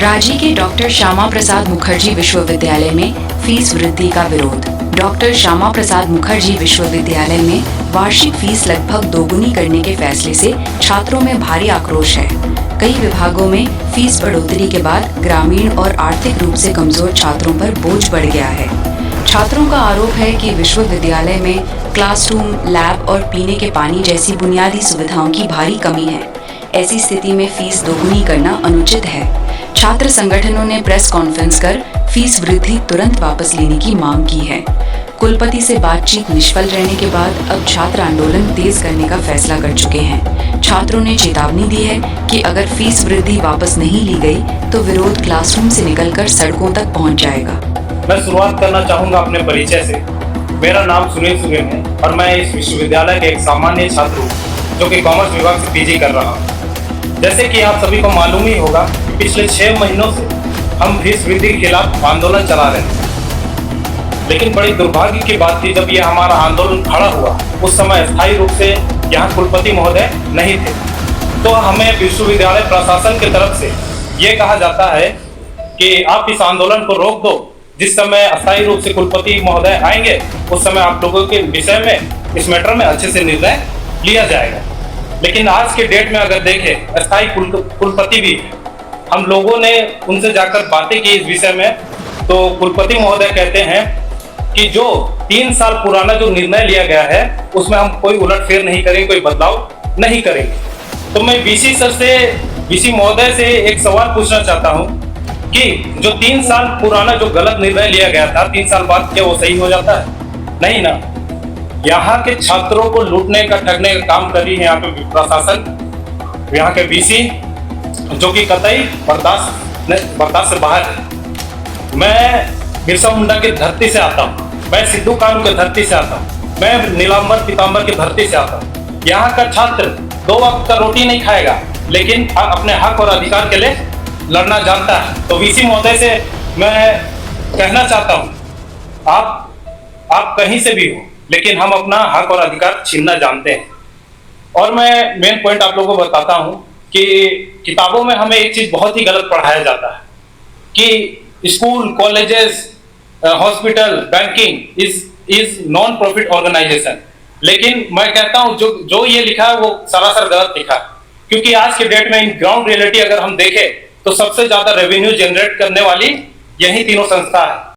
रांची के डॉक्टर श्यामा प्रसाद मुखर्जी विश्वविद्यालय में फीस वृद्धि का विरोध। डॉक्टर श्यामा प्रसाद मुखर्जी विश्वविद्यालय में वार्षिक फीस लगभग दोगुनी करने के फैसले से छात्रों में भारी आक्रोश है। कई विभागों में फीस बढ़ोतरी के बाद ग्रामीण और आर्थिक रूप से कमजोर छात्रों पर बोझ बढ़ गया है। छात्रों का आरोप है कि विश्वविद्यालय में क्लासरूम, लैब और पीने के पानी जैसी बुनियादी सुविधाओं की भारी कमी है। ऐसी स्थिति में फीस दोगुनी करना अनुचित है। छात्र संगठनों ने प्रेस कॉन्फ्रेंस कर फीस वृद्धि तुरंत वापस लेने की मांग की है। कुलपति से बातचीत निष्फल रहने के बाद अब छात्र आंदोलन तेज करने का फैसला कर चुके हैं। छात्रों ने चेतावनी दी है कि अगर फीस वृद्धि वापस नहीं ली गई तो विरोध क्लासरूम से निकलकर सड़कों तक पहुंच जाएगा। मैं शुरुआत करना चाहूँगा अपने परिचय से। मेरा नाम सुनील सुगेन है और मैं इस विश्वविद्यालय के एक सामान्य छात्र हूँ जो कि कॉमर्स विभाग से पीजी कर रहा हूँ। जैसे कि आप सभी को मालूम ही होगा कि पिछले 6 महीनों से हम फीस वृद्धि के खिलाफ आंदोलन चला रहे हैं। लेकिन बड़ी दुर्भाग्य की बात थी, जब ये हमारा आंदोलन खड़ा हुआ उस समय स्थायी रूप से यहाँ कुलपति महोदय नहीं थे। तो हमें विश्वविद्यालय प्रशासन की तरफ से ये कहा जाता है कि आप इस आंदोलन को रोक दो, जिस समय अस्थायी रूप से कुलपति महोदय आएंगे उस समय आप लोगों के विषय में, इस मैटर में अच्छे से निर्णय लिया जाएगा। लेकिन आज के डेट में अगर देखें, अस्थायी कुलपति भी, हम लोगों ने उनसे जाकर बातें की इस विषय में, तो कुलपति महोदय कहते हैं कि जो 3 साल पुराना जो निर्णय लिया गया है उसमें हम कोई उलटफेर नहीं करेंगे, कोई बदलाव नहीं करेंगे। तो मैं वीसी महोदय से एक सवाल पूछना चाहता हूं कि जो 3 साल पुराना जो गलत निर्णय लिया गया था, 3 साल बाद क्या वो सही हो जाता है? नहीं ना। यहाँ के छात्रों को लूटने का, ठगने का काम कर रही है यहाँ पे प्रशासन, यहाँ के वीसी, जो कि कतई बर्दाश्त से बाहर है। मैं बिरसा मुंडा की धरती से आता हूँ, मैं सिद्धू कानू की धरती से आता हूँ, मैं नीलांबर पीतांबर की धरती से आता हूँ। यहाँ का छात्र 2 वक्त का रोटी नहीं खाएगा, लेकिन अपने हक और अधिकार के लिए लड़ना जानता है। तो वीसी महोदय से मैं कहना चाहता हूँ, आप कहीं से भी हो, लेकिन हम अपना हक और अधिकार छीनना जानते हैं। और मैं मेन पॉइंट आप लोगों को बताता हूं कि किताबों में हमें एक चीज बहुत ही गलत पढ़ाया जाता है कि school, colleges, hospital, banking is non profit organisation. लेकिन मैं कहता हूं जो ये लिखा है वो सरासर गलत लिखा है, क्योंकि आज के डेट में इन ग्राउंड रियलिटी अगर हम देखें तो सबसे ज्यादा रेवेन्यू जनरेट करने वाली यही तीनों संस्था है।